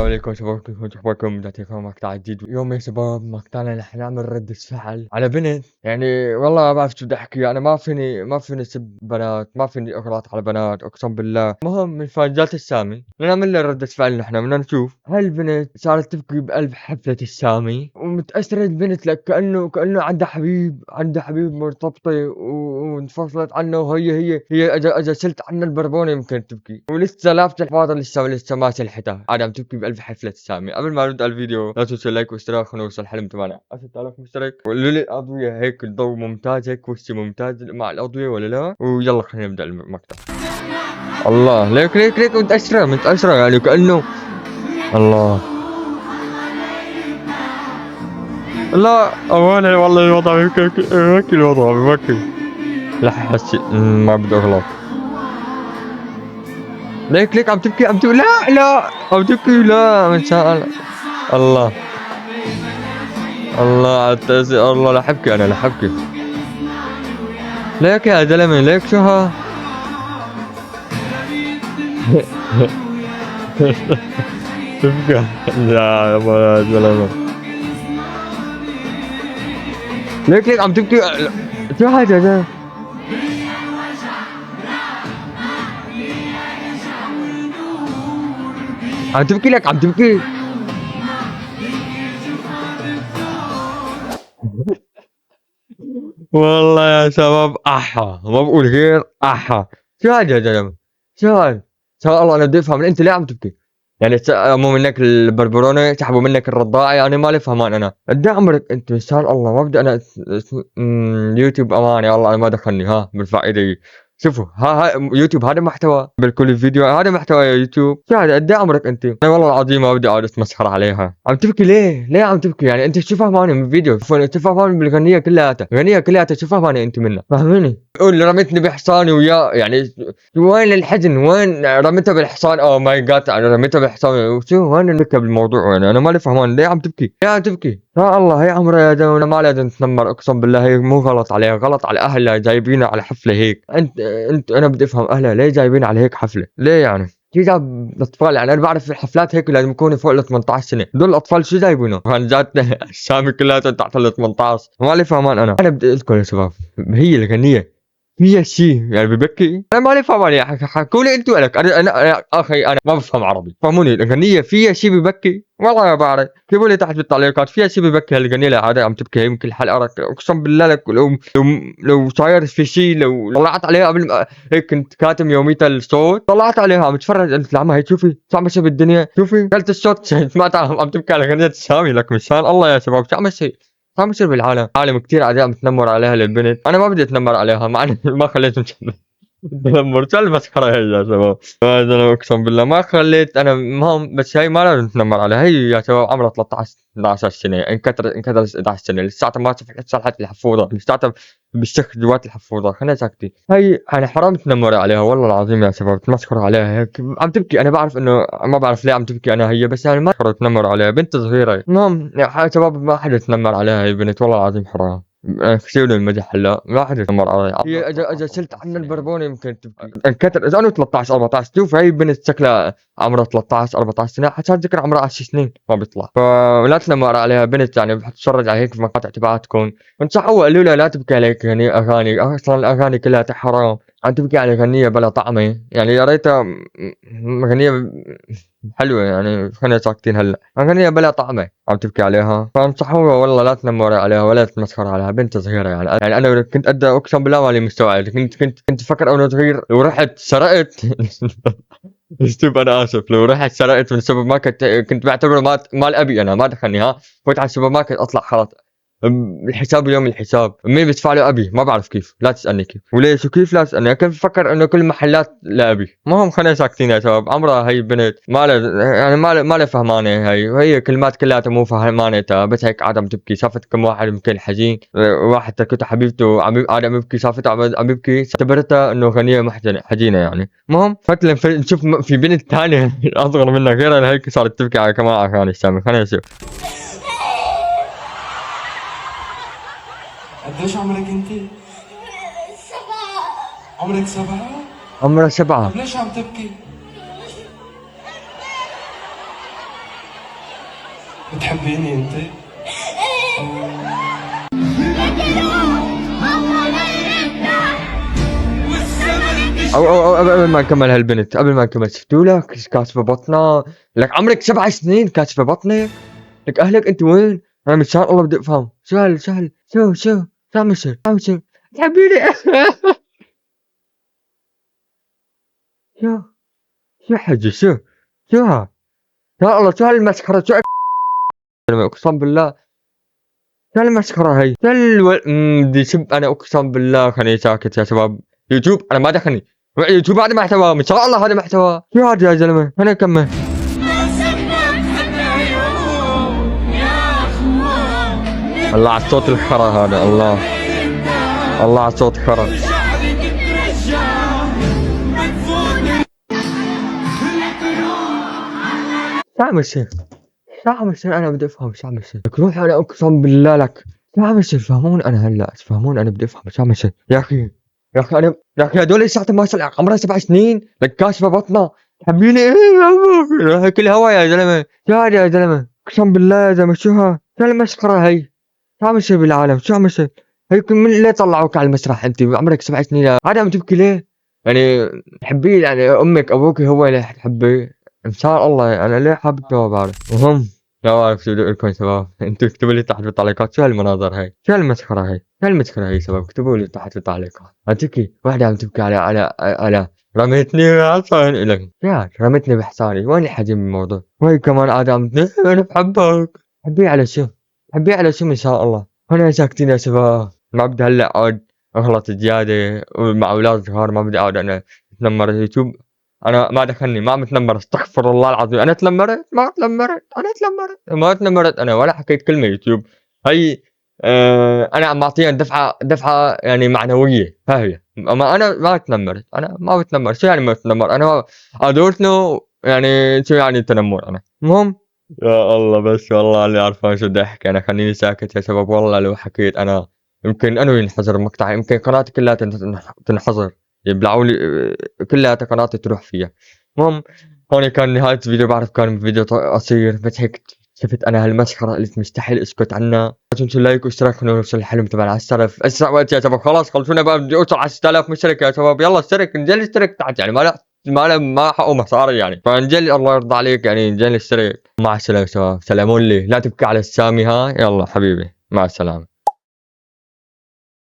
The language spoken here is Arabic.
عليكم شباب، كيفكم اخباركم؟ بدي اعطيكم مقطع جديد. اليوم يا شباب مقطعنا رح نعمل ردة فعل على بنت. يعني والله ما بعرف شو بدي احكي. انا ما فيني اسب بنات، ما فيني اغلط على بنات اقسم بالله. المهم من فانجات السامي بدنا نعمل لها ردة فعل. نحن بدنا نشوف هالبنت صارت تبكي بقلب حفلة السامي، ومتأثرة البنت لك كأنه عندها حبيب مرتبطة وانفصلت عنه، وهي اجا شلت عنه البربونة يمكن تبكي، ولسه لابسة الحفاضة لسه ما سلحتها، عاد عم تبكي بقلب حفلة السامي. قبل ما نبدأ الفيديو لا تنسوا لايك واشتراك، خلونا نوصل حلم تبعنا 10,000 مشترك. وقولوا لي الأضوية هيك الضوء ممتاز، هيك وشي ممتاز مع الأضوية ولا لا؟ ويلا خلينا نبدأ المقطع. الله، ليك متأثرة يعني كأنه الله. لا أمانة والله الوضع بيبكي الوضع بيبكي. لا حسي ما بدي أغلط. ليك عم تبكي لا عم تبكي، لا من شاء الله. الله عالتأسي، الله لا حبكي، أنا لا حبكي. ليك يا زلمة، ليك شو ها؟ تبكي لا يا زلمة، ليك عم تبكي. شو هذا يا زلمة؟ عم تبكي لك عم تبكي. والله يا شباب أحا، ما بقول غير أحا. شو هذا يا زلمة؟ شو هذا؟ شاء الله أنا بدي أفهم أنت ليه عم تبكي؟ يعني سحبوا منك البربرونة، سحبوا منك الرضاعة، يعني مالي فهمان أنا. قد إيه عمرك أنت؟ إن شاء الله ما بدي أنا يوتيوب أمانة، والله أنا ما دخلني ها بالفائدة. شوفوا ها يوتيوب هذا محتوى، بالكل فيديو هذا محتوى يا يوتيوب. شو هذا؟ قد إيه عمرك أنت؟ أنا والله العظيم ما بدي أقعد أتمسخر عليها. عم تبكي ليه عم تبكي؟ يعني أنت شو فهمانة من الفيديو؟ شو فهمانة بالغنية كلياتها؟ الغنية كلياتها شو فهمانة أنت منها؟ فهميني. قول رميتني بحصاني وياه، يعني وين الحزن؟ وين رميتها بالحصان؟ اوه ماي جاد، انا رميتها بالحصان. شو وين النكته بالموضوع؟ يعني انا مالي فهمان ليه عم تبكي؟ ليه عم تبكي؟ يا الله، هي عمرها يا زلمه ما لازم تتنمر، اقسم بالله هي مو غلط عليها، غلط على اهلها جايبينها على حفله هيك. انت انا بدي افهم اهلها ليه جايبينها على هيك حفله؟ ليه يعني؟ شو جاب الاطفال؟ يعني انا بعرف الحفلات هيك لازم يكونوا فوق ال 18 سنه، دول الاطفال شو جايبينه؟ كان جات السامي كلها تحت ال 18. مالي فهمان انا بدي اقول لكم يا شباب، هي الغنيه فيها شي يعني ببكي. انا مالي فاهم عليه، حكوا لي انتوا لك. انا اخي انا ما بفهم عربي، فهموني الاغنيه فيها شي ببكي؟ والله ما بعرف. اكتبوا لي تحت بالتعليقات فيها شي ببكي هالاغنيه. لا عادي عم تبكي يمكن الحلقه اقسم بالله لك. لو صاير في شي، لو طلعت عليها قبل ما هيك كنت كاتم يوميتها الصوت، طلعت عليها عم تفرج قلت لعمها هي شوفي شو عم بصير بالدنيا، شوفي كلت الصوت سمعتها عم تبكي على اغنيه السامي. لك مشان الله يا شباب شو عم بصير؟ شو عم بيصير بالعالم؟ عالم كتير أعداء متنمر عليها للبنت. أنا ما بدي أتنمر عليها، مع إني ما خليتهم تنمر. شو المسخرة هي يا شباب؟ هذا أنا أقسم بالله ما خليت أنا مهم. بس هي ما لازم تنمر عليها. هي يا شباب عمرها 13 12 سنة، انكترت 11 سنة، لساتها ما صلحت الحفوضة، لساتها بالسخ جوات الحفوضة. خلينا ساكتين. هي يعني حرام تنمر عليها والله العظيم يا شباب، تمسخروا عليها هيك عم تبكي. أنا بعرف إنه ما بعرف ليه عم تبكي أنا هي، بس يعني ما تنمر عليها، بنت صغيرة. المهم يا شباب ما حدا يتنمر عليها، هي بنت والله العظيم حرام. كثير من المدح هلا ما حدا يتنمر عليها. هي اجا شلت عنا البربونة يمكن تبكي. انكتر اذا انه 13 14. شوف هي بنت شكلها عمرها 13 14 سنة، حتى ذكر عمرها 10 سنين ما بيطلع. فلا تنمر عليها بنت، يعني بتتفرج على هيك في مقاطع تبعاتكم. انصحوا قالوا لها لا تبكي عليك يعني اغاني، اصلا الاغاني كلها حرام. عم تبكي على غنية بلا طعمة، يعني يا ريتها غنية حلوة. يعني خلينا ساكتين هلا. أغنية بلا طعمة عم تبكي عليها، فانصحوها والله لا تنمري عليها ولا تتمسخر عليها، بنت صغيرة. يعني أنا كنت قد أقسم بالله ماني مستوعب. كنت فكر وأنا صغير لو رحت سرقت اسلوب أنا آسف، لو رحت سرقت من السوبر ماركت كنت بعتبره مال أبي. أنا ما دخلني ها، فوت على السوبر ماركت أطلع خلاص الحساب اليوم الحساب مين بيدفع له؟ ابي. ما بعرف كيف، لا تسالني كيف وليش وكيف، لا تسالني. انا كنت بفكر انه كل المحلات لابي. المهم خلينا ساكتين يا شباب. عمرها هي بنت ما لها يعني ما لها فهمانه. هي كلمات كلها مو فهمانتها، بس هيك عادة عم تبكي. شافت كم واحد يمكن حزين، واحد تركته حبيبته عم يبكي، شافته عم يبكي اعتبرتها انه غنيه محزنه حزينه يعني. المهم فت نشوف في بنت ثانيه اصغر منها غيرها هيك صارت تبكي على كمان اغاني السامي. خلينا نشوف. قديش عمرك انت؟ 7. عمرك 7؟ عمرها 7. طب ليش عم تبكي؟ بتحبيني انت؟ أو قبل ما نكمل هالبنت، قبل ما نكمل، شفتوا لك كاشفة بطنها؟ لك عمرك 7 سنين كاشفة بطنك؟ لك أهلك أنت وين؟ أنا مشان الله بدي أفهم، شو شو عم يصير؟ تحبيني؟ شو حجي شو ها؟ يا الله شو هالمسخرة شو أقسم بالله شو هالمسخرة هي؟ شو بدي سب أنا أقسم بالله خليني ساكت يا شباب. يوتيوب أنا ما دخلني. يوتيوب هذا محتوى، إن شاء الله هذا محتوى. شو هذا يا زلمة؟ أنا أكمل. الله على الصوت الخرا هذا، الله على الصوت خرا. شو عم يصير؟ أنا بدي أفهم شو عم يصير. لك روح أنا أقسم بالله لك. شو عم يصير؟ فهمون أنا هلا، تفهمون أنا بدي أفهم شو عم يصير. يا أخي أنا يا أخي هدول لساتهم ما شاء الله عمرها 7 سنين، لك كاشفة بطنها. تحبيني إيه يا أبوك؟ كل هوا يا زلمة. شو هذا يا زلمة؟ أقسم بالله يا زلمة شو ها؟ شو هالمسخرة هي؟ شو عم يصير بالعالم؟ شو عم يصير؟ هيكون من ليه طلعوك على المسرح أنت عمرك 7 سنين؟ هذا عم تبكي ليه؟ يعني تحبيه يعني أمك أبوك هو اللي تحبيه؟ إن شاء الله أنا ليه حابك ما بعرف. المهم ما بعرف شو بدي أقول لكم شباب. أنتوا اكتبوا لي تحت بالتعليقات شو هالمناظر هاي؟ شو هالمسخرة هاي؟ شو هالمسخرة هاي شباب؟ اكتبوا لي تحت بالتعليقات. عم تبكي وحدة عم تبكي على رميتني بحصان إلك. يا رميتني بحصاني، وين الحجم بالموضوع؟ وهي كمان قاعدة عم أنا بحبك. حبيه على شو؟ حبيه على شو إن شاء الله؟ هنا ساكتين يا شباب. ما بدي هلا أقعد أغلط زيادة مع أولاد صغار، ما بدي أقعد أنا أتنمر يوتيوب. أنا ما دخلني، ما متنمر، استغفر الله العظيم. أنا تنمرت؟ ما تنمرت أنا ولا حكيت كلمة يوتيوب. هي أنا عم أعطيها دفعة يعني معنوية، ها هي. أما أنا ما تنمرت، أنا ما بتنمر. شو يعني ما بتنمر؟ أنا أدورتنو يعني شو يعني تنمر أنا؟ المهم يا الله بس والله اللي عرفان شو بدي أحكي. أنا خليني ساكت يا شباب. والله لو حكيت أنا يمكن أنا ينحظر مقطعي، يمكن قناتي كلها تنحظر، يبلعوا لي كلها قناتي تروح فيها. المهم هون كان نهاية الفيديو. بعرف كان فيديو قصير بس هيك شفت أنا هالمسخرة اللي مستحيل أسكت عنها. لا تنسوا اللايك واشتراك خلونا نوصل الحلم تبعنا على السلف أسرع وقت يا شباب. خلاص خلصونا بقى، بدي أوصل على 6000 مشترك يا شباب. يلا اشترك، نجي اشترك تحت يعني ما حقه مصاري يعني. فنجل الله يرضى عليك يعني نجي اشترك. مع السلامة شباب، سلامون لي. لا تبكي على السامي ها. يلا حبيبي مع السلامة.